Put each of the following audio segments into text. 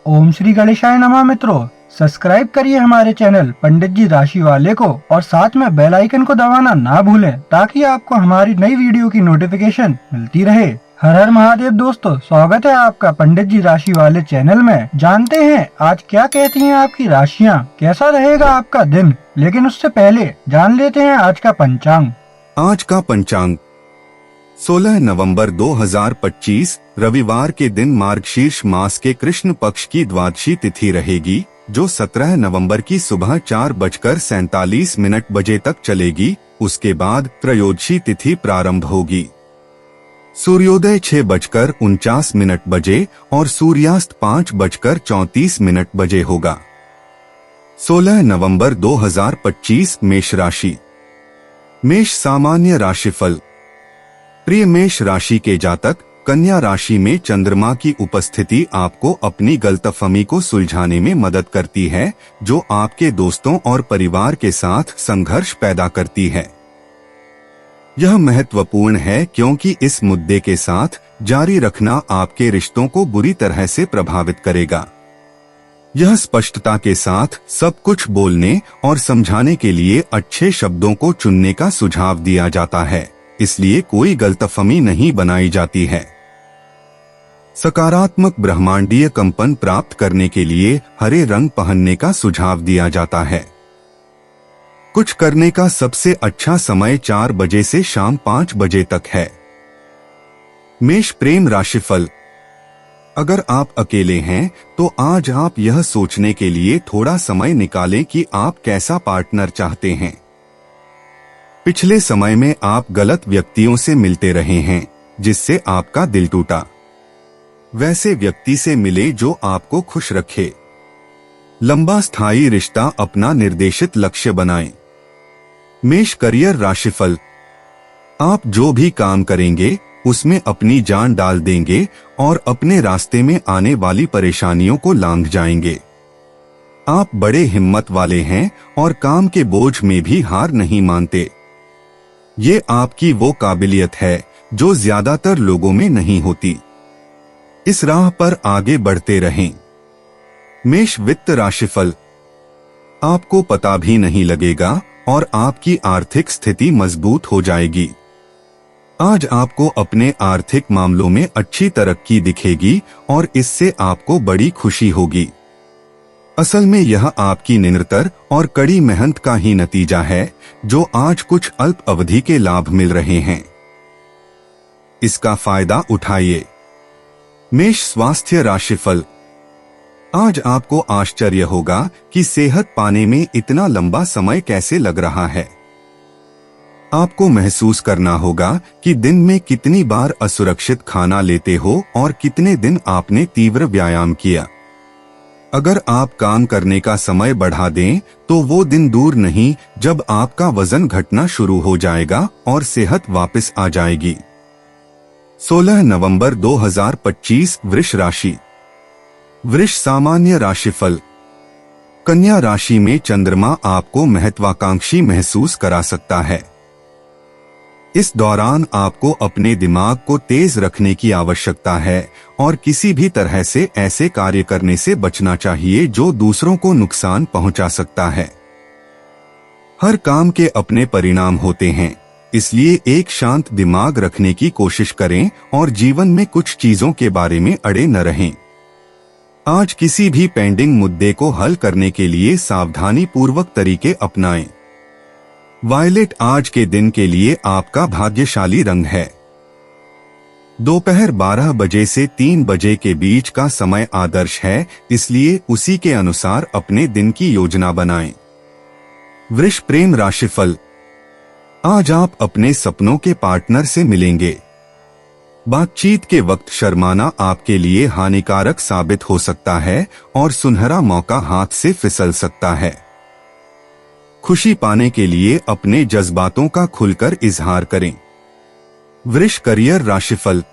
ओम श्री गणेशाय नमः। मित्रों, सब्सक्राइब करिए हमारे चैनल पंडित जी राशि वाले को और साथ में बेल आइकन को दबाना ना भूलें ताकि आपको हमारी नई वीडियो की नोटिफिकेशन मिलती रहे। हर हर महादेव दोस्तों, स्वागत है आपका पंडित जी राशि वाले चैनल में। जानते हैं आज क्या कहती हैं आपकी राशियां, कैसा रहेगा आपका दिन। लेकिन उससे पहले जान लेते हैं आज का पंचांग। आज का पंचांग 16 नवंबर 2025 रविवार के दिन मार्गशीर्ष मास के कृष्ण पक्ष की द्वादशी तिथि रहेगी, जो 17 नवंबर की सुबह 4:47 बजे तक चलेगी। उसके बाद त्रयोदशी तिथि प्रारंभ होगी। सूर्योदय 6:49 बजे और सूर्यास्त 5:34 बजे होगा। 16 नवंबर 2025 मेष राशि। मेष सामान्य राशिफल। प्रिय मेष राशि के जातक, कन्या राशि में चंद्रमा की उपस्थिति आपको अपनी गलतफहमी को सुलझाने में मदद करती है, जो आपके दोस्तों और परिवार के साथ संघर्ष पैदा करती है। यह महत्वपूर्ण है क्योंकि इस मुद्दे के साथ जारी रखना आपके रिश्तों को बुरी तरह से प्रभावित करेगा। यह स्पष्टता के साथ सब कुछ बोलने और समझाने के लिए अच्छे शब्दों को चुनने का सुझाव दिया जाता है, इसलिए कोई गलतफहमी नहीं बनाई जाती है। सकारात्मक ब्रह्मांडीय कंपन प्राप्त करने के लिए हरे रंग पहनने का सुझाव दिया जाता है। कुछ करने का सबसे अच्छा समय 4 बजे से शाम 5 बजे तक है। मेष प्रेम राशिफल। अगर आप अकेले हैं तो आज आप यह सोचने के लिए थोड़ा समय निकालें कि आप कैसा पार्टनर चाहते हैं। पिछले समय में आप गलत व्यक्तियों से मिलते रहे हैं, जिससे आपका दिल टूटा। वैसे व्यक्ति से मिले जो आपको खुश रखे। लंबा स्थायी रिश्ता अपना निर्देशित लक्ष्य बनाएं। मेष करियर राशिफल। आप जो भी काम करेंगे उसमें अपनी जान डाल देंगे और अपने रास्ते में आने वाली परेशानियों को लांघ जाएंगे। आप बड़े हिम्मत वाले हैं और काम के बोझ में भी हार नहीं मानते। ये आपकी वो काबिलियत है जो ज्यादातर लोगों में नहीं होती। इस राह पर आगे बढ़ते रहें। मेष वित्त राशिफल। आपको पता भी नहीं लगेगा और आपकी आर्थिक स्थिति मजबूत हो जाएगी। आज आपको अपने आर्थिक मामलों में अच्छी तरक्की दिखेगी और इससे आपको बड़ी खुशी होगी। असल में यह आपकी निरंतर और कड़ी मेहनत का ही नतीजा है, जो आज कुछ अल्प अवधि के लाभ मिल रहे हैं। इसका फायदा उठाइए। मेष स्वास्थ्य राशिफल। आज आपको आश्चर्य होगा कि सेहत पाने में इतना लंबा समय कैसे लग रहा है। आपको महसूस करना होगा कि दिन में कितनी बार असुरक्षित खाना लेते हो और कितने दिन आपने तीव्र व्यायाम किया। अगर आप काम करने का समय बढ़ा दें तो वो दिन दूर नहीं जब आपका वजन घटना शुरू हो जाएगा और सेहत वापस आ जाएगी। 16 नवंबर 2025 वृष राशि। वृष सामान्य राशिफल। कन्या राशि में चंद्रमा आपको महत्वाकांक्षी महसूस करा सकता है। इस दौरान आपको अपने दिमाग को तेज रखने की आवश्यकता है और किसी भी तरह से ऐसे कार्य करने से बचना चाहिए जो दूसरों को नुकसान पहुंचा सकता है। हर काम के अपने परिणाम होते हैं, इसलिए एक शांत दिमाग रखने की कोशिश करें और जीवन में कुछ चीजों के बारे में अड़े न रहें। आज किसी भी पेंडिंग मुद्दे को हल करने के लिए सावधानी पूर्वक तरीके अपनाएं। वायलेट आज के दिन के लिए आपका भाग्यशाली रंग है। दोपहर 12 बजे से 3 बजे के बीच का समय आदर्श है, इसलिए उसी के अनुसार अपने दिन की योजना बनाएं। वृष प्रेम राशिफल। आज आप अपने सपनों के पार्टनर से मिलेंगे। बातचीत के वक्त शर्माना आपके लिए हानिकारक साबित हो सकता है और सुनहरा मौका हाथ से फिसल सकता है। खुशी पाने के लिए अपने जज्बातों का खुलकर इजहार करें। वृष करियर राशिफल।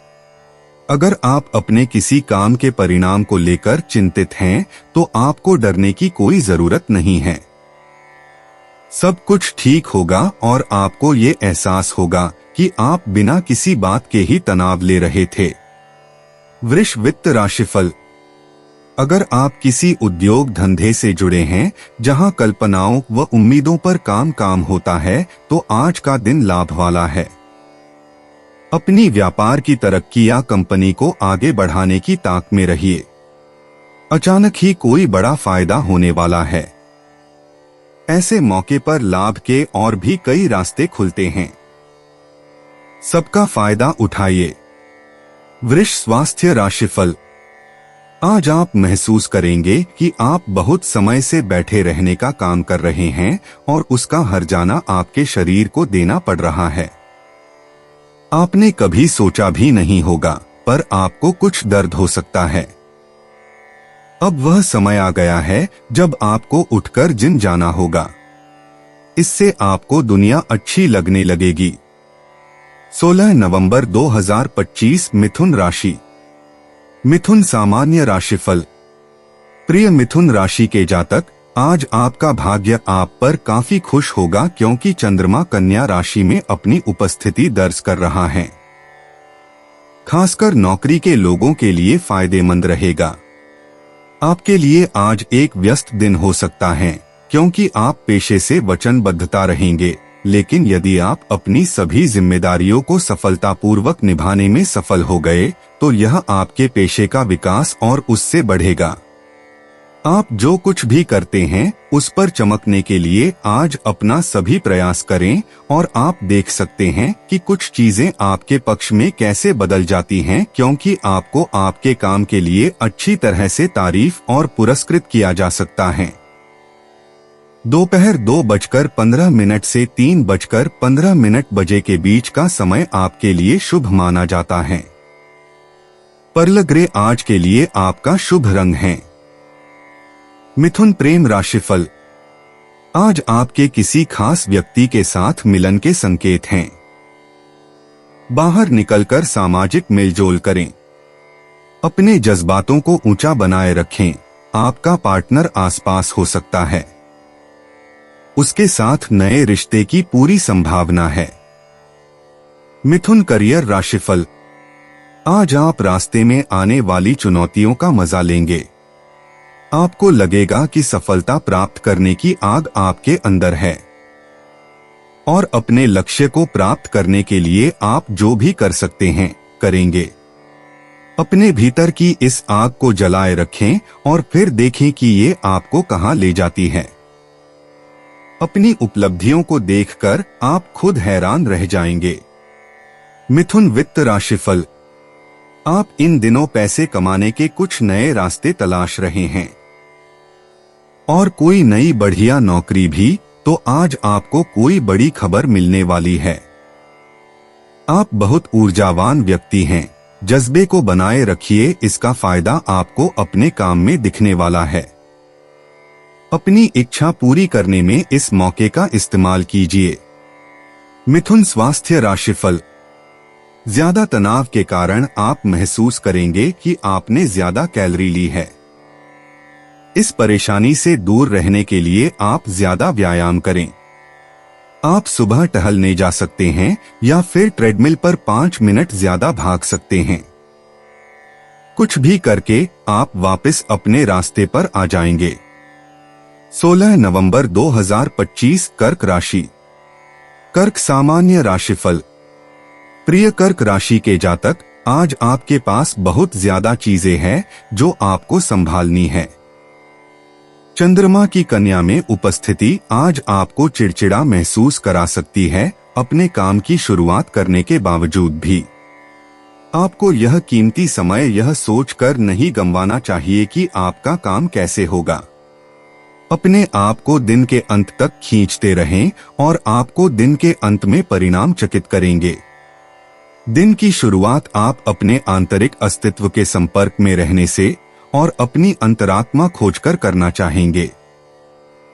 अगर आप अपने किसी काम के परिणाम को लेकर चिंतित हैं तो आपको डरने की कोई जरूरत नहीं है। सब कुछ ठीक होगा और आपको ये एहसास होगा कि आप बिना किसी बात के ही तनाव ले रहे थे। वृष वित्त राशिफल। अगर आप किसी उद्योग धंधे से जुड़े हैं जहां कल्पनाओं व उम्मीदों पर काम होता है, तो आज का दिन लाभ वाला है। अपनी व्यापार की तरक्की या कंपनी को आगे बढ़ाने की ताक में रहिए। अचानक ही कोई बड़ा फायदा होने वाला है। ऐसे मौके पर लाभ के और भी कई रास्ते खुलते हैं। सबका फायदा उठाइए। वृष स्वास्थ्य राशिफल। आज आप महसूस करेंगे कि आप बहुत समय से बैठे रहने का काम कर रहे हैं और उसका हर्जाना आपके शरीर को देना पड़ रहा है। आपने कभी सोचा भी नहीं होगा, पर आपको कुछ दर्द हो सकता है। अब वह समय आ गया है जब आपको उठकर जिम जाना होगा। इससे आपको दुनिया अच्छी लगने लगेगी। 16 नवंबर 2025 मिथुन राशि। मिथुन सामान्य राशिफल। प्रिय मिथुन राशि के जातक, आज आपका भाग्य आप पर काफी खुश होगा क्योंकि चंद्रमा कन्या राशि में अपनी उपस्थिति दर्ज कर रहा है। खासकर नौकरी के लोगों के लिए फायदेमंद रहेगा। आपके लिए आज एक व्यस्त दिन हो सकता है क्योंकि आप पेशे से वचनबद्धता रहेंगे, लेकिन यदि आप अपनी सभी जिम्मेदारियों को सफलतापूर्वक निभाने में सफल हो गए तो यह आपके पेशे का विकास और उससे बढ़ेगा। आप जो कुछ भी करते हैं उस पर चमकने के लिए आज अपना सभी प्रयास करें और आप देख सकते हैं कि कुछ चीजें आपके पक्ष में कैसे बदल जाती हैं, क्योंकि आपको आपके काम के लिए अच्छी तरह से तारीफ और पुरस्कृत किया जा सकता है। दोपहर 2:15 से 3:15 बजे के बीच का समय आपके लिए शुभ माना जाता है। पर्ल ग्रे आज के लिए आपका शुभ रंग है। मिथुन प्रेम राशिफल। आज आपके किसी खास व्यक्ति के साथ मिलन के संकेत हैं। बाहर निकलकर सामाजिक मेलजोल करें। अपने जज्बातों को ऊंचा बनाए रखें। आपका पार्टनर आसपास हो सकता है। उसके साथ नए रिश्ते की पूरी संभावना है। मिथुन करियर राशिफल। आज आप रास्ते में आने वाली चुनौतियों का मजा लेंगे। आपको लगेगा कि सफलता प्राप्त करने की आग आपके अंदर है और अपने लक्ष्य को प्राप्त करने के लिए आप जो भी कर सकते हैं करेंगे। अपने भीतर की इस आग को जलाए रखें और फिर देखें कि ये आपको कहां ले जाती है। अपनी उपलब्धियों को देखकर आप खुद हैरान रह जाएंगे। मिथुन वित्त राशिफल। आप इन दिनों पैसे कमाने के कुछ नए रास्ते तलाश रहे हैं और कोई नई बढ़िया नौकरी भी, तो आज आपको कोई बड़ी खबर मिलने वाली है। आप बहुत ऊर्जावान व्यक्ति हैं। जज्बे को बनाए रखिए, इसका फायदा आपको अपने काम में दिखने वाला है। अपनी इच्छा पूरी करने में इस मौके का इस्तेमाल कीजिए। मिथुन स्वास्थ्य राशिफल। ज्यादा तनाव के कारण आप महसूस करेंगे कि आपने ज्यादा कैलोरी ली है। इस परेशानी से दूर रहने के लिए आप ज्यादा व्यायाम करें। आप सुबह टहलने जा सकते हैं या फिर ट्रेडमिल पर 5 मिनट ज्यादा भाग सकते हैं। कुछ भी करके आप वापस अपने रास्ते पर आ जाएंगे। 16 नवंबर 2025 कर्क राशि। कर्क सामान्य राशिफल। प्रिय कर्क राशि के जातक, आज आपके पास बहुत ज्यादा चीजें हैं जो आपको संभालनी है। चंद्रमा की कन्या में उपस्थिति आज आपको चिड़चिड़ा महसूस करा सकती है, अपने काम की शुरुआत करने के बावजूद भी। आपको यह कीमती समय यह सोचकर नहीं गंवाना चाहिए कि आपका काम कैसे होगा। अपने आप को दिन के अंत तक खींचते रहें और आपको दिन के अंत में परिणाम चकित करेंगे। दिन की शुरुआत आप अपने आंतरिक अस्तित्व के संपर्क में रहने से और अपनी अंतरात्मा खोजकर करना चाहेंगे।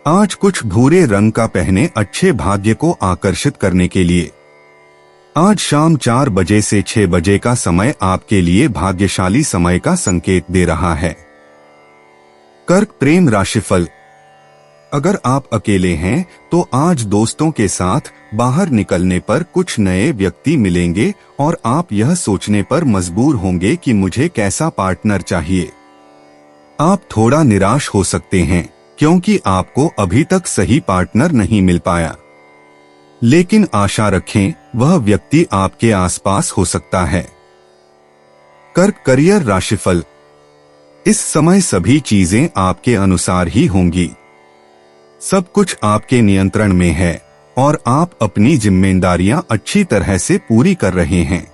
आज कुछ भूरे रंग का पहने अच्छे भाग्य को आकर्षित करने के लिए। आज शाम 4 बजे से 6 बजे का समय आपके लिए भाग्यशाली समय का संकेत दे रहा है। कर्क प्रेम राशिफल। अगर आप अकेले हैं तो आज दोस्तों के साथ बाहर निकलने पर कुछ नए व्यक्ति मिलेंगे और आप यह सोचने पर मजबूर होंगे कि मुझे कैसा पार्टनर चाहिए। आप थोड़ा निराश हो सकते हैं क्योंकि आपको अभी तक सही पार्टनर नहीं मिल पाया, लेकिन आशा रखें वह व्यक्ति आपके आसपास हो सकता है। कर्क करियर राशिफल। इस समय सभी चीजें आपके अनुसार ही होंगी। सब कुछ आपके नियंत्रण में है और आप अपनी जिम्मेदारियां अच्छी तरह से पूरी कर रहे हैं।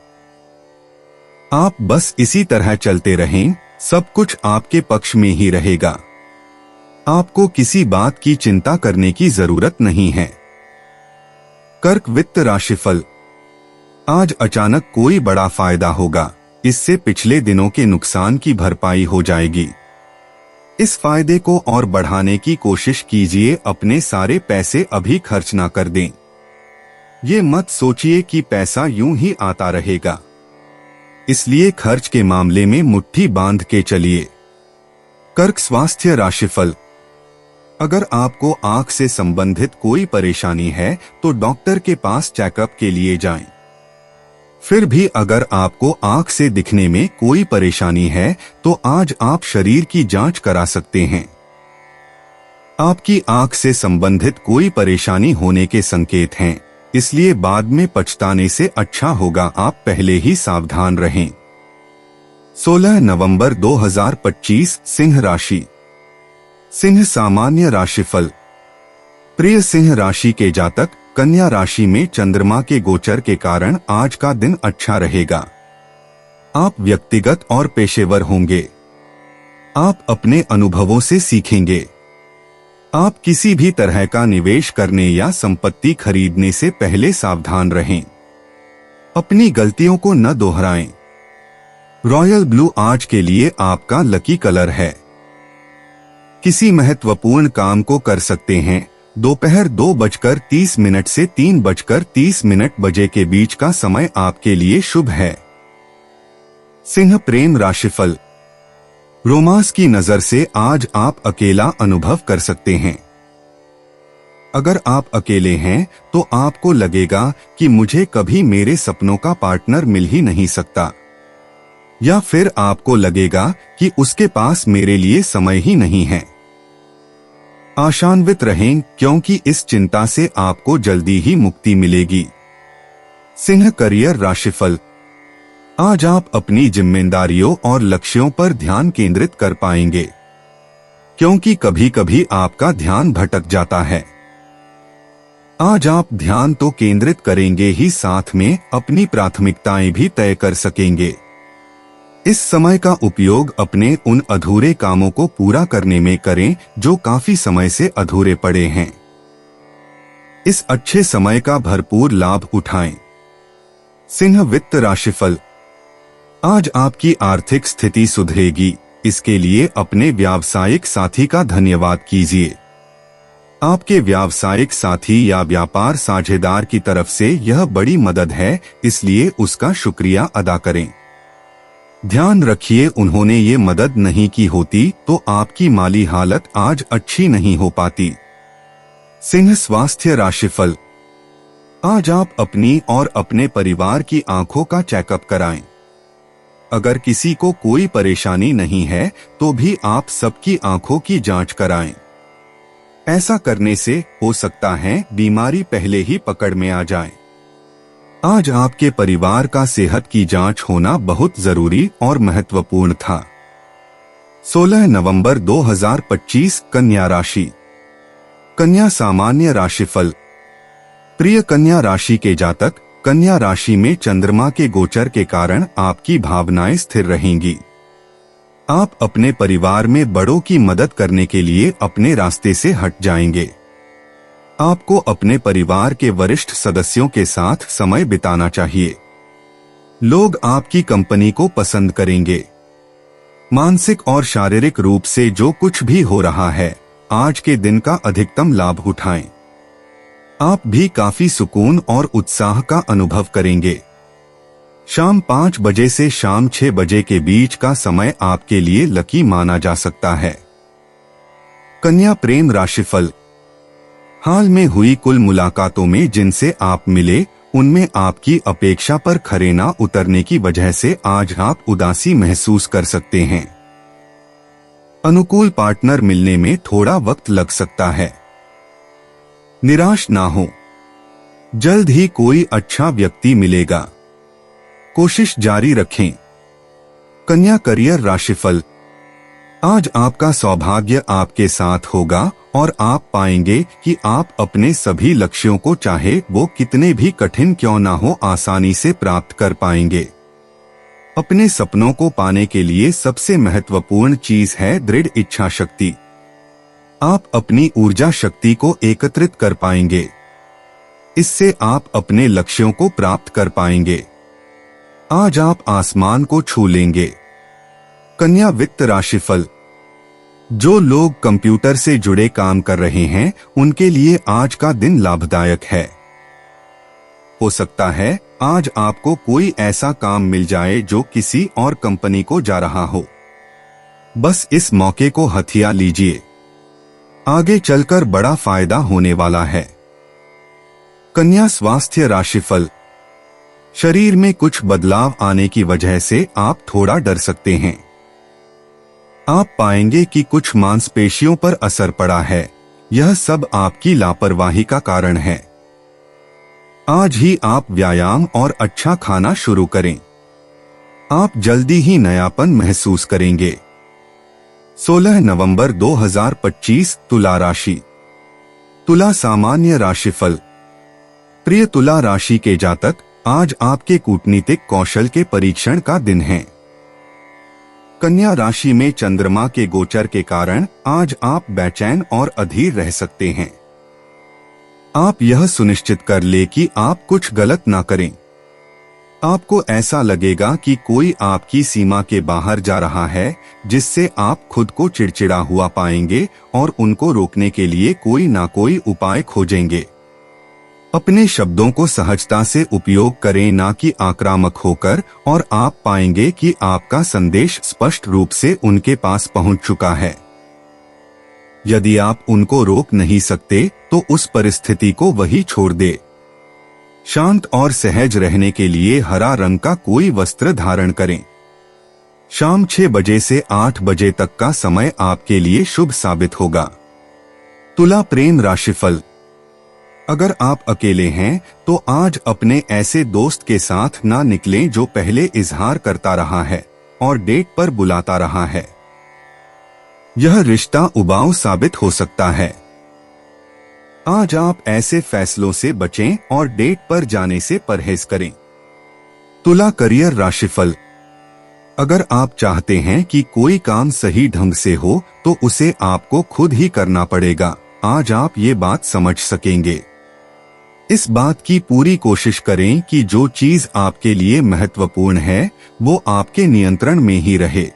आप बस इसी तरह चलते रहें, सब कुछ आपके पक्ष में ही रहेगा। आपको किसी बात की चिंता करने की जरूरत नहीं है। कर्क वित्त राशिफल। आज अचानक कोई बड़ा फायदा होगा, इससे पिछले दिनों के नुकसान की भरपाई हो जाएगी। इस फायदे को और बढ़ाने की कोशिश कीजिए, अपने सारे पैसे अभी खर्च ना कर दें। ये मत सोचिए कि पैसा यूं ही आता रहेगा, इसलिए खर्च के मामले में मुट्ठी बांध के चलिए। कर्क स्वास्थ्य राशिफल। अगर आपको आंख से संबंधित कोई परेशानी है तो डॉक्टर के पास चेकअप के लिए जाएं। फिर भी अगर आपको आंख से दिखने में कोई परेशानी है तो आज आप शरीर की जांच करा सकते हैं। आपकी आंख से संबंधित कोई परेशानी होने के संकेत हैं, इसलिए बाद में पछताने से अच्छा होगा आप पहले ही सावधान रहें। 16 नवंबर 2025 सिंह राशि। सिंह सामान्य राशिफल। प्रिय सिंह राशि के जातक, कन्या राशि में चंद्रमा के गोचर के कारण आज का दिन अच्छा रहेगा। आप व्यक्तिगत और पेशेवर होंगे। आप अपने अनुभवों से सीखेंगे। आप किसी भी तरह का निवेश करने या संपत्ति खरीदने से पहले सावधान रहें। अपनी गलतियों को न दोहराएं। रॉयल ब्लू आज के लिए आपका लकी कलर है। किसी महत्वपूर्ण काम को कर सकते हैं। दोपहर 2:30 से 3:30 बजे के बीच का समय आपके लिए शुभ है। सिंह प्रेम राशिफल। रोमांस की नजर से आज आप अकेला अनुभव कर सकते हैं। अगर आप अकेले हैं तो आपको लगेगा कि मुझे कभी मेरे सपनों का पार्टनर मिल ही नहीं सकता, या फिर आपको लगेगा कि उसके पास मेरे लिए समय ही नहीं है। आशान्वित रहें क्योंकि इस चिंता से आपको जल्दी ही मुक्ति मिलेगी। सिंह करियर राशिफल। आज आप अपनी जिम्मेदारियों और लक्ष्यों पर ध्यान केंद्रित कर पाएंगे, क्योंकि कभी कभी आपका ध्यान भटक जाता है। आज आप ध्यान तो केंद्रित करेंगे ही, साथ में अपनी प्राथमिकताएं भी तय कर सकेंगे। इस समय का उपयोग अपने उन अधूरे कामों को पूरा करने में करें जो काफी समय से अधूरे पड़े हैं। इस अच्छे समय का भरपूर लाभ उठाएं। सिंह वित्त राशिफल। आज आपकी आर्थिक स्थिति सुधरेगी, इसके लिए अपने व्यावसायिक साथी का धन्यवाद कीजिए। आपके व्यावसायिक साथी या व्यापार साझेदार की तरफ से यह बड़ी मदद है, इसलिए उसका शुक्रिया अदा करें। ध्यान रखिए, उन्होंने ये मदद नहीं की होती तो आपकी माली हालत आज अच्छी नहीं हो पाती। सिंह स्वास्थ्य राशिफल। आज आप अपनी और अपने परिवार की आंखों का चेकअप कराएं। अगर किसी को कोई परेशानी नहीं है तो भी आप सबकी आंखों की जांच कराएं। ऐसा करने से हो सकता है बीमारी पहले ही पकड़ में आ जाए। आज आपके परिवार का सेहत की जांच होना बहुत जरूरी और महत्वपूर्ण था। 16 नवंबर 2025 कन्या राशि। कन्या सामान्य राशिफल। प्रिय कन्या राशि के जातक, कन्या राशि में चंद्रमा के गोचर के कारण आपकी भावनाएं स्थिर रहेंगी। आप अपने परिवार में बड़ों की मदद करने के लिए अपने रास्ते से हट जाएंगे। आपको अपने परिवार के वरिष्ठ सदस्यों के साथ समय बिताना चाहिए। लोग आपकी कंपनी को पसंद करेंगे। मानसिक और शारीरिक रूप से जो कुछ भी हो रहा है, आज के दिन का अधिकतम लाभ उठाएं। आप भी काफी सुकून और उत्साह का अनुभव करेंगे। शाम 5 बजे से शाम 6 बजे के बीच का समय आपके लिए लकी माना जा सकता है। कन्या प्रेम राशिफल। हाल में हुई कुल मुलाकातों में जिनसे आप मिले, उनमें आपकी अपेक्षा पर खरे ना उतरने की वजह से आज आप उदासी महसूस कर सकते हैं। अनुकूल पार्टनर मिलने में थोड़ा वक्त लग सकता है। निराश ना हो, जल्द ही कोई अच्छा व्यक्ति मिलेगा, कोशिश जारी रखें। कन्या करियर राशिफल। आज आपका सौभाग्य आपके साथ होगा और आप पाएंगे कि आप अपने सभी लक्ष्यों को चाहे वो कितने भी कठिन क्यों ना हो आसानी से प्राप्त कर पाएंगे। अपने सपनों को पाने के लिए सबसे महत्वपूर्ण चीज है दृढ़ इच्छा शक्ति। आप अपनी ऊर्जा शक्ति को एकत्रित कर पाएंगे, इससे आप अपने लक्ष्यों को प्राप्त कर पाएंगे। आज आप आसमान को छू लेंगे। कन्या वित्त राशिफल। जो लोग कंप्यूटर से जुड़े काम कर रहे हैं उनके लिए आज का दिन लाभदायक है। हो सकता है आज आपको कोई ऐसा काम मिल जाए जो किसी और कंपनी को जा रहा हो। बस इस मौके को हथिया लीजिए, आगे चलकर बड़ा फायदा होने वाला है। कन्या स्वास्थ्य राशिफल। शरीर में कुछ बदलाव आने की वजह से आप थोड़ा डर सकते हैं। आप पाएंगे कि कुछ मांसपेशियों पर असर पड़ा है, यह सब आपकी लापरवाही का कारण है। आज ही आप व्यायाम और अच्छा खाना शुरू करें, आप जल्दी ही नयापन महसूस करेंगे। 16 नवंबर 2025 तुला राशि। तुला सामान्य राशिफल। प्रिय तुला राशि के जातक, आज आपके कूटनीतिक कौशल के परीक्षण का दिन है। कन्या राशि में चंद्रमा के गोचर के कारण आज आप बेचैन और अधीर रह सकते हैं। आप यह सुनिश्चित कर ले कि आप कुछ गलत ना करें। आपको ऐसा लगेगा कि कोई आपकी सीमा के बाहर जा रहा है, जिससे आप खुद को चिड़चिड़ा हुआ पाएंगे और उनको रोकने के लिए कोई ना कोई उपाय खोजेंगे। अपने शब्दों को सहजता से उपयोग करें, ना कि आक्रामक होकर, और आप पाएंगे कि आपका संदेश स्पष्ट रूप से उनके पास पहुंच चुका है। यदि आप उनको रोक नहीं सकते तो उस परिस्थिति को वही छोड़ दे। शांत और सहज रहने के लिए हरा रंग का कोई वस्त्र धारण करें। शाम 6 बजे से 8 बजे तक का समय आपके लिए शुभ साबित होगा। तुला प्रेम राशिफल। अगर आप अकेले हैं तो आज अपने ऐसे दोस्त के साथ ना निकलें जो पहले इजहार करता रहा है और डेट पर बुलाता रहा है। यह रिश्ता उबाऊ साबित हो सकता है। आज आप ऐसे फैसलों से बचें और डेट पर जाने से परहेज करें। तुला करियर राशिफल। अगर आप चाहते हैं कि कोई काम सही ढंग से हो तो उसे आपको खुद ही करना पड़ेगा। आज आप ये बात समझ सकेंगे। इस बात की पूरी कोशिश करें कि जो चीज आपके लिए महत्वपूर्ण है वो आपके नियंत्रण में ही रहे।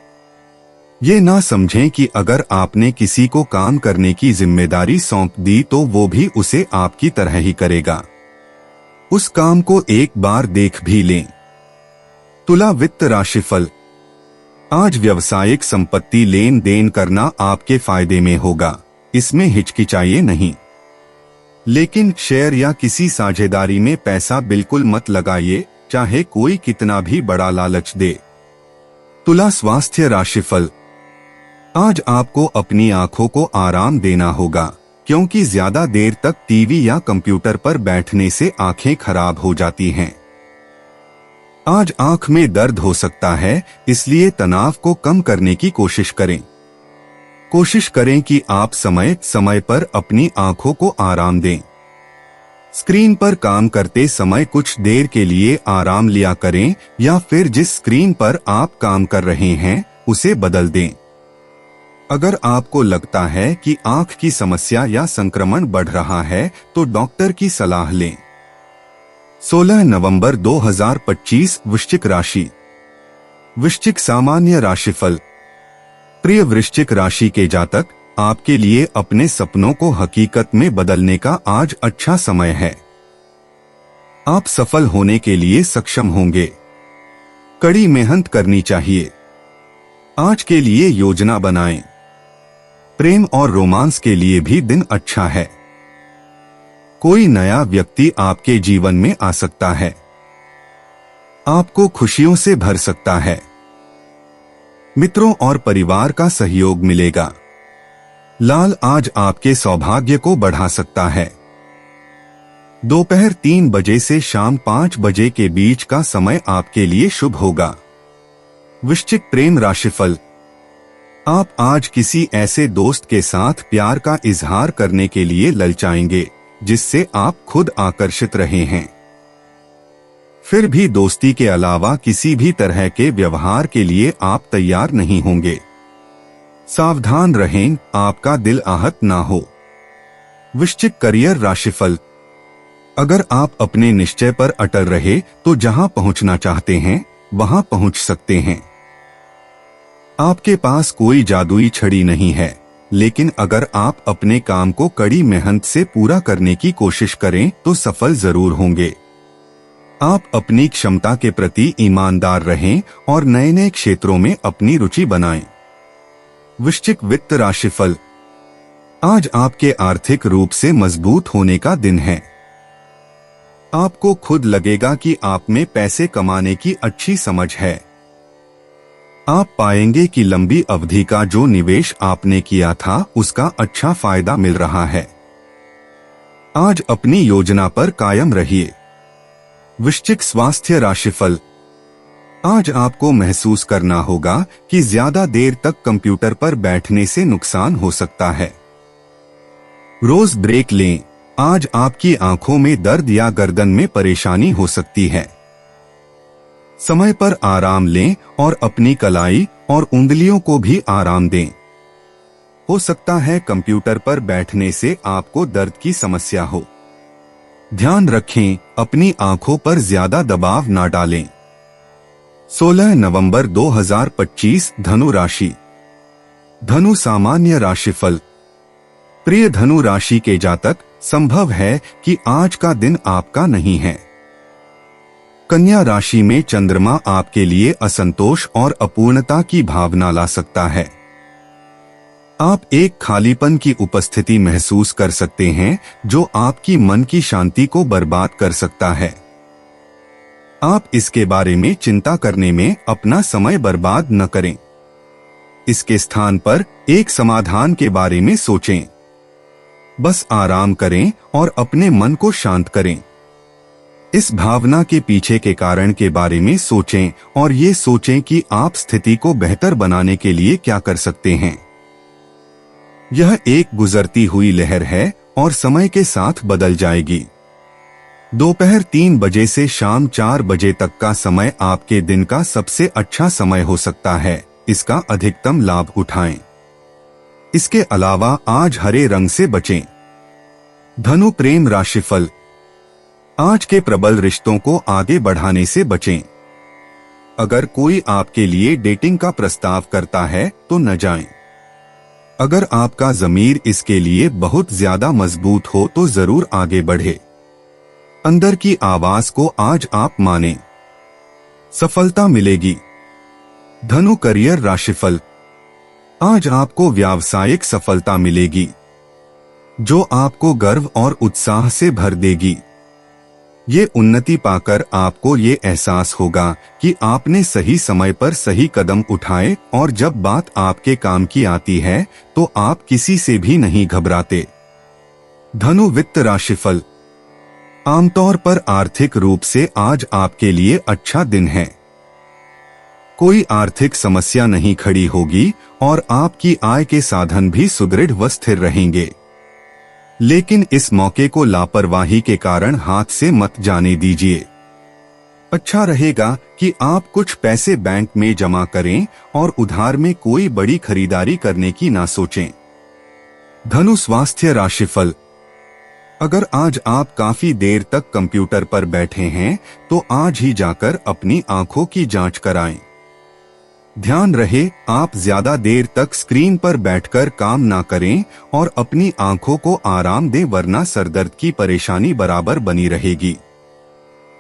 ये ना समझें कि अगर आपने किसी को काम करने की जिम्मेदारी सौंप दी तो वो भी उसे आपकी तरह ही करेगा। उस काम को एक बार देख भी लें। तुला वित्त राशिफल। आज व्यवसायिक संपत्ति लेन देन करना आपके फायदे में होगा, इसमें हिचकिचाइए नहीं। लेकिन शेयर या किसी साझेदारी में पैसा बिल्कुल मत लगाइए, चाहे कोई कितना भी बड़ा लालच दे। तुला स्वास्थ्य राशिफल। आज आपको अपनी आंखों को आराम देना होगा, क्योंकि ज्यादा देर तक टीवी या कंप्यूटर पर बैठने से आंखें खराब हो जाती हैं। आज आंख में दर्द हो सकता है, इसलिए तनाव को कम करने की कोशिश करें। कोशिश करें कि आप समय समय पर अपनी आंखों को आराम दें। स्क्रीन पर काम करते समय कुछ देर के लिए आराम लिया करें या फिर जिस स्क्रीन पर आप काम कर रहे हैं उसे बदल दें। अगर आपको लगता है कि आंख की समस्या या संक्रमण बढ़ रहा है तो डॉक्टर की सलाह लें। 16 नवंबर 2025 वृश्चिक राशि। वृश्चिक सामान्य राशिफल। प्रिय वृश्चिक राशि के जातक, आपके लिए अपने सपनों को हकीकत में बदलने का आज अच्छा समय है। आप सफल होने के लिए सक्षम होंगे। कड़ी मेहनत करनी चाहिए। आज के लिए योजना बनाएं। प्रेम और रोमांस के लिए भी दिन अच्छा है। कोई नया व्यक्ति आपके जीवन में आ सकता है, आपको खुशियों से भर सकता है। मित्रों और परिवार का सहयोग मिलेगा। लाल आज आपके सौभाग्य को बढ़ा सकता है। दोपहर 3 बजे से शाम 5 बजे के बीच का समय आपके लिए शुभ होगा। वृश्चिक प्रेम राशिफल। आप आज किसी ऐसे दोस्त के साथ प्यार का इजहार करने के लिए ललचाएंगे जिससे आप खुद आकर्षित रहे हैं। फिर भी दोस्ती के अलावा किसी भी तरह के व्यवहार के लिए आप तैयार नहीं होंगे। सावधान रहें, आपका दिल आहत ना हो। वृश्चिक करियर राशिफल। अगर आप अपने निश्चय पर अटल रहे तो जहां पहुंचना चाहते हैं वहां पहुंच सकते हैं। आपके पास कोई जादुई छड़ी नहीं है, लेकिन अगर आप अपने काम को कड़ी मेहनत से पूरा करने की कोशिश करें तो सफल जरूर होंगे। आप अपनी क्षमता के प्रति ईमानदार रहें और नए नए क्षेत्रों में अपनी रुचि बनाएं। वृश्चिक वित्त राशिफल। आज आपके आर्थिक रूप से मजबूत होने का दिन है। आपको खुद लगेगा कि आप में पैसे कमाने की अच्छी समझ है। आप पाएंगे कि लंबी अवधि का जो निवेश आपने किया था उसका अच्छा फायदा मिल रहा है। आज अपनी योजना पर कायम रहिए। वृश्चिक स्वास्थ्य राशिफल। आज आपको महसूस करना होगा कि ज्यादा देर तक कंप्यूटर पर बैठने से नुकसान हो सकता है। रोज ब्रेक लें। आज आपकी आंखों में दर्द या गर्दन में परेशानी हो सकती है। समय पर आराम लें और अपनी कलाई और उंगलियों को भी आराम दें। हो सकता है कंप्यूटर पर बैठने से आपको दर्द की समस्या हो। ध्यान रखें, अपनी आंखों पर ज्यादा दबाव ना डालें। 16 नवंबर 2025 धनु राशि। धनु सामान्य राशिफल। प्रिय धनु राशि के जातक, संभव है कि आज का दिन आपका नहीं है। कन्या राशि में चंद्रमा आपके लिए असंतोष और अपूर्णता की भावना ला सकता है। आप एक खालीपन की उपस्थिति महसूस कर सकते हैं जो आपकी मन की शांति को बर्बाद कर सकता है। आप इसके बारे में चिंता करने में अपना समय बर्बाद न करें। इसके स्थान पर एक समाधान के बारे में सोचें। बस आराम करें और अपने मन को शांत करें। इस भावना के पीछे के कारण के बारे में सोचें और ये सोचें कि आप स्थिति को बेहतर बनाने के लिए क्या कर सकते हैं। यह एक गुजरती हुई लहर है और समय के साथ बदल जाएगी। दोपहर 3 बजे से शाम 4 बजे तक का समय आपके दिन का सबसे अच्छा समय हो सकता है। इसका अधिकतम लाभ उठाएं। इसके अलावा आज हरे रंग से बचें। धनु प्रेम राशिफल। आज के प्रबल रिश्तों को आगे बढ़ाने से बचें। अगर कोई आपके लिए डेटिंग का प्रस्ताव करता है तो न जाएं। अगर आपका ज़मीर इसके लिए बहुत ज्यादा मजबूत हो तो जरूर आगे बढ़े। अंदर की आवाज को आज आप मानें। सफलता मिलेगी। धनु करियर राशिफल। आज आपको व्यावसायिक सफलता मिलेगी जो आपको गर्व और उत्साह से भर देगी। ये उन्नति पाकर आपको ये एहसास होगा कि आपने सही समय पर सही कदम उठाए और जब बात आपके काम की आती है तो आप किसी से भी नहीं घबराते। धनु वित्त राशिफल। आमतौर पर आर्थिक रूप से आज आपके लिए अच्छा दिन है। कोई आर्थिक समस्या नहीं खड़ी होगी और आपकी आय के साधन भी सुदृढ़ व स्थिर रहेंगे। लेकिन इस मौके को लापरवाही के कारण हाथ से मत जाने दीजिए। अच्छा रहेगा कि आप कुछ पैसे बैंक में जमा करें और उधार में कोई बड़ी खरीदारी करने की ना सोचें। धनु स्वास्थ्य राशिफल। अगर आज आप काफी देर तक कंप्यूटर पर बैठे हैं तो आज ही जाकर अपनी आंखों की जांच कराएं। ध्यान रहे, आप ज्यादा देर तक स्क्रीन पर बैठकर काम ना करें और अपनी आंखों को आराम दें, वरना सरदर्द की परेशानी बराबर बनी रहेगी।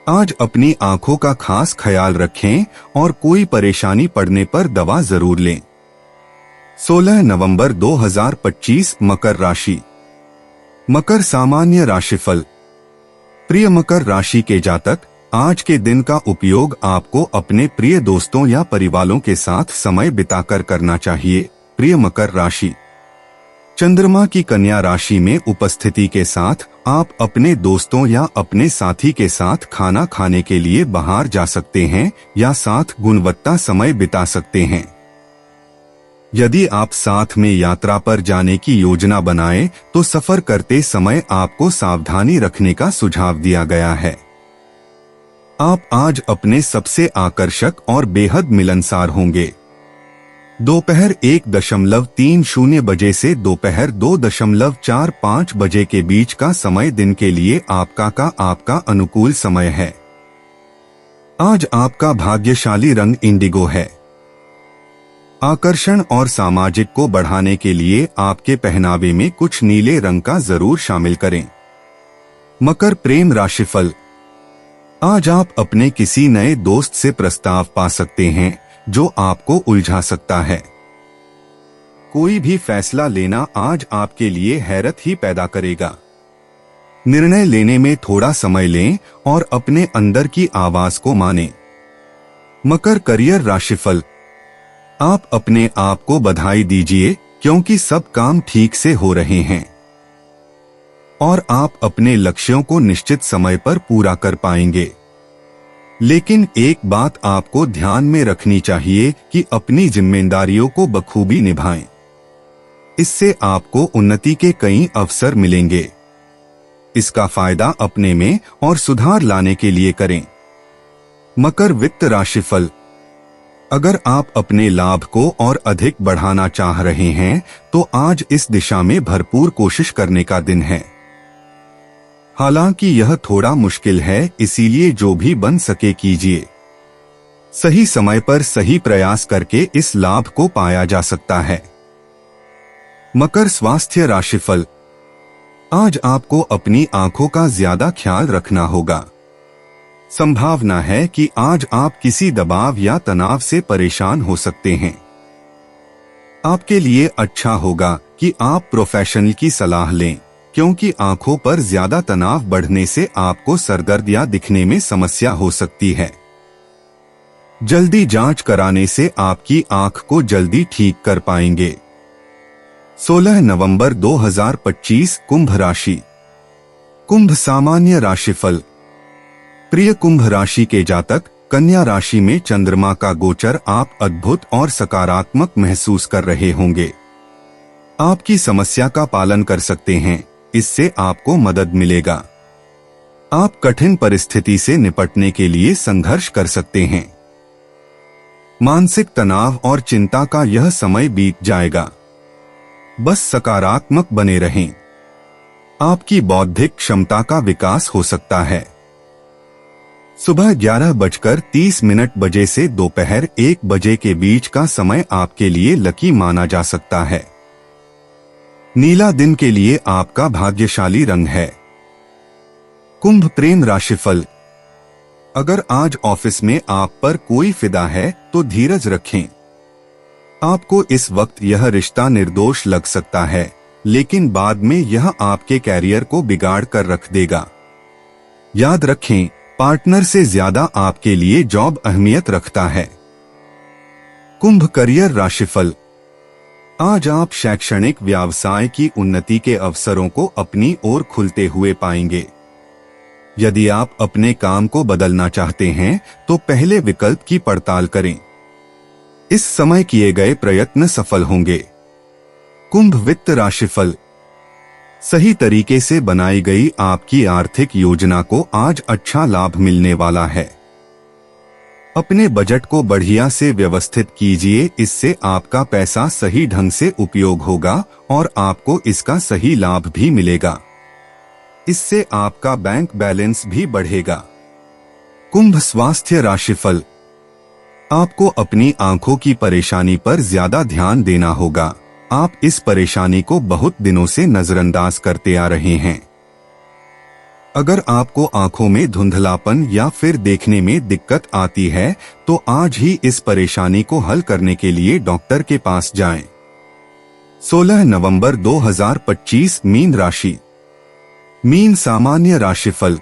आज अपनी आंखों का खास ख्याल रखें और कोई परेशानी पड़ने पर दवा जरूर लें। 16 नवंबर 2025 मकर राशि। मकर सामान्य राशिफल। प्रिय मकर राशि के जातक, आज के दिन का उपयोग आपको अपने प्रिय दोस्तों या परिवारों के साथ समय बिताकर करना चाहिए। प्रिय मकर राशि, चंद्रमा की कन्या राशि में उपस्थिति के साथ आप अपने दोस्तों या अपने साथी के साथ खाना खाने के लिए बाहर जा सकते हैं या साथ गुणवत्ता समय बिता सकते हैं। यदि आप साथ में यात्रा पर जाने की योजना बनाएं, तो सफर करते समय आपको सावधानी रखने का सुझाव दिया गया है। आप आज अपने सबसे आकर्षक और बेहद मिलनसार होंगे। दोपहर 1:30 बजे से दोपहर 2:45 बजे के बीच का समय दिन के लिए आपका अनुकूल समय है। आज आपका भाग्यशाली रंग इंडिगो है। आकर्षण और सामाजिक को बढ़ाने के लिए आपके पहनावे में कुछ नीले रंग का जरूर शामिल करें। मकर प्रेम राशिफल, आज आप अपने किसी नए दोस्त से प्रस्ताव पा सकते हैं जो आपको उलझा सकता है। कोई भी फैसला लेना आज आपके लिए हैरत ही पैदा करेगा। निर्णय लेने में थोड़ा समय लें और अपने अंदर की आवाज को मानें। मकर करियर राशिफल, आप अपने आप को बधाई दीजिए क्योंकि सब काम ठीक से हो रहे हैं और आप अपने लक्ष्यों को निश्चित समय पर पूरा कर पाएंगे। लेकिन एक बात आपको ध्यान में रखनी चाहिए कि अपनी जिम्मेदारियों को बखूबी निभाएं। इससे आपको उन्नति के कई अवसर मिलेंगे। इसका फायदा अपने में और सुधार लाने के लिए करें। मकर वित्त राशिफल, अगर आप अपने लाभ को और अधिक बढ़ाना चाह रहे हैं तो आज इस दिशा में भरपूर कोशिश करने का दिन है। हालांकि यह थोड़ा मुश्किल है, इसीलिए जो भी बन सके कीजिए। सही समय पर सही प्रयास करके इस लाभ को पाया जा सकता है। मकर स्वास्थ्य राशिफल, आज आपको अपनी आंखों का ज्यादा ख्याल रखना होगा। संभावना है कि आज आप किसी दबाव या तनाव से परेशान हो सकते हैं। आपके लिए अच्छा होगा कि आप प्रोफेशनल की सलाह लें, क्योंकि आंखों पर ज्यादा तनाव बढ़ने से आपको सरदर्द या दिखने में समस्या हो सकती है। जल्दी जांच कराने से आपकी आंख को जल्दी ठीक कर पाएंगे। 16 नवंबर 2025 कुंभ राशि। कुंभ सामान्य राशिफल, प्रिय कुंभ राशि के जातक, कन्या राशि में चंद्रमा का गोचर आप अद्भुत और सकारात्मक महसूस कर रहे होंगे। आपकी समस्या का पालन कर सकते हैं, इससे आपको मदद मिलेगा। आप कठिन परिस्थिति से निपटने के लिए संघर्ष कर सकते हैं। मानसिक तनाव और चिंता का यह समय बीत जाएगा। बस सकारात्मक बने रहें। आपकी बौद्धिक क्षमता का विकास हो सकता है। सुबह 11:30 बजे से दोपहर 1 बजे के बीच का समय आपके लिए लकी माना जा सकता है। नीला दिन के लिए आपका भाग्यशाली रंग है। कुंभ प्रेम राशिफल, अगर आज ऑफिस में आप पर कोई फिदा है तो धीरज रखें। आपको इस वक्त यह रिश्ता निर्दोष लग सकता है, लेकिन बाद में यह आपके कैरियर को बिगाड़ कर रख देगा। याद रखें, पार्टनर से ज्यादा आपके लिए जॉब अहमियत रखता है। कुंभ करियर राशिफल, आज आप शैक्षणिक व्यवसाय की उन्नति के अवसरों को अपनी ओर खुलते हुए पाएंगे। यदि आप अपने काम को बदलना चाहते हैं तो पहले विकल्प की पड़ताल करें। इस समय किए गए प्रयत्न सफल होंगे। कुंभ वित्त राशिफल, सही तरीके से बनाई गई आपकी आर्थिक योजना को आज अच्छा लाभ मिलने वाला है। अपने बजट को बढ़िया से व्यवस्थित कीजिए, इससे आपका पैसा सही ढंग से उपयोग होगा और आपको इसका सही लाभ भी मिलेगा। इससे आपका बैंक बैलेंस भी बढ़ेगा। कुंभ स्वास्थ्य राशिफल, आपको अपनी आंखों की परेशानी पर ज्यादा ध्यान देना होगा। आप इस परेशानी को बहुत दिनों से नजरअंदाज करते आ रहे हैं। अगर आपको आंखों में धुंधलापन या फिर देखने में दिक्कत आती है तो आज ही इस परेशानी को हल करने के लिए डॉक्टर के पास जाएं। 16 नवंबर 2025 मीन राशि। मीन सामान्य राशिफल,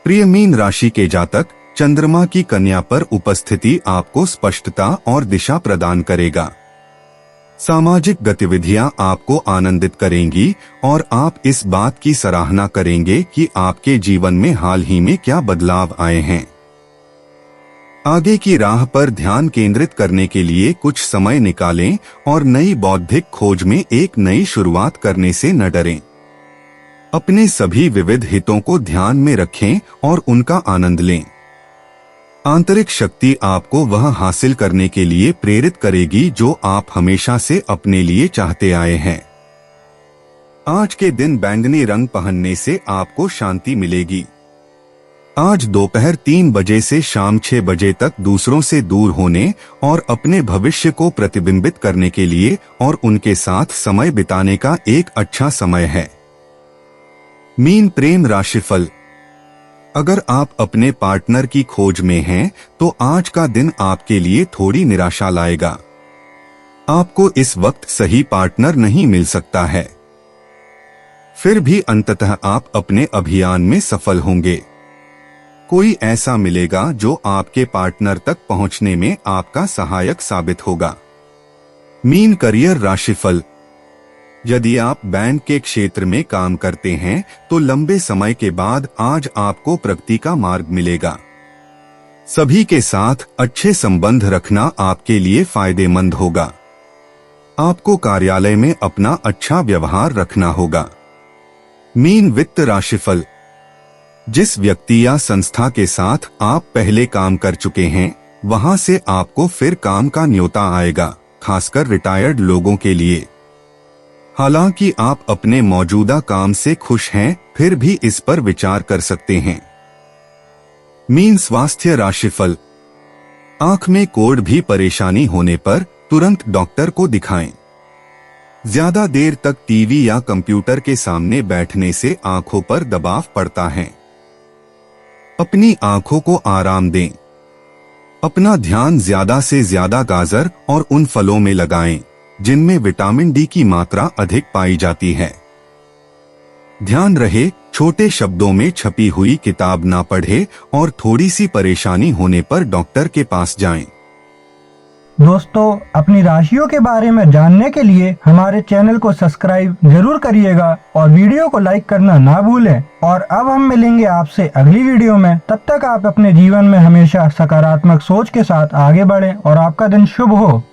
प्रिय मीन राशि के जातक, चंद्रमा की कन्या पर उपस्थिति आपको स्पष्टता और दिशा प्रदान करेगा। सामाजिक गतिविधियां आपको आनंदित करेंगी और आप इस बात की सराहना करेंगे कि आपके जीवन में हाल ही में क्या बदलाव आए हैं। आगे की राह पर ध्यान केंद्रित करने के लिए कुछ समय निकालें और नई बौद्धिक खोज में एक नई शुरुआत करने से न डरें। अपने सभी विविध हितों को ध्यान में रखें और उनका आनंद लें। आंतरिक शक्ति आपको वह हासिल करने के लिए प्रेरित करेगी जो आप हमेशा से अपने लिए चाहते आए हैं। आज के दिन बैंगनी रंग पहनने से आपको शांति मिलेगी। आज दोपहर 3 बजे से शाम 6 बजे तक दूसरों से दूर होने और अपने भविष्य को प्रतिबिंबित करने के लिए और उनके साथ समय बिताने का एक अच्छा समय है। मीन प्रेम राशिफल। अगर आप अपने पार्टनर की खोज में हैं, तो आज का दिन आपके लिए थोड़ी निराशा लाएगा। आपको इस वक्त सही पार्टनर नहीं मिल सकता है। फिर भी अंततः आप अपने अभियान में सफल होंगे। कोई ऐसा मिलेगा जो आपके पार्टनर तक पहुंचने में आपका सहायक साबित होगा। मीन करियर राशिफल। यदि आप बैंक के क्षेत्र में काम करते हैं तो लंबे समय के बाद आज आपको प्रगति का मार्ग मिलेगा। सभी के साथ अच्छे संबंध रखना आपके लिए फायदेमंद होगा। आपको कार्यालय में अपना अच्छा व्यवहार रखना होगा। मीन वित्त राशिफल। जिस व्यक्ति या संस्था के साथ आप पहले काम कर चुके हैं, वहां से आपको फिर काम का न्योता आएगा, खासकर रिटायर्ड लोगों के लिए। हालांकि आप अपने मौजूदा काम से खुश हैं, फिर भी इस पर विचार कर सकते हैं। मीन स्वास्थ्य राशिफल। आंख में कोढ़ भी परेशानी होने पर तुरंत डॉक्टर को दिखाएं। ज्यादा देर तक टीवी या कंप्यूटर के सामने बैठने से आंखों पर दबाव पड़ता है। अपनी आंखों को आराम दें। अपना ध्यान ज्यादा से ज्यादा गाजर और उन फलों में लगाएं जिनमें विटामिन डी की मात्रा अधिक पाई जाती है। ध्यान रहे, छोटे शब्दों में छपी हुई किताब ना पढ़े और थोड़ी सी परेशानी होने पर डॉक्टर के पास जाएं। दोस्तों, अपनी राशियों के बारे में जानने के लिए हमारे चैनल को सब्सक्राइब जरूर करिएगा और वीडियो को लाइक करना ना भूलें। और अब हम मिलेंगे आपसे अगली वीडियो में। तब तक आप अपने जीवन में हमेशा सकारात्मक सोच के साथ आगे बढ़ें और आपका दिन शुभ हो।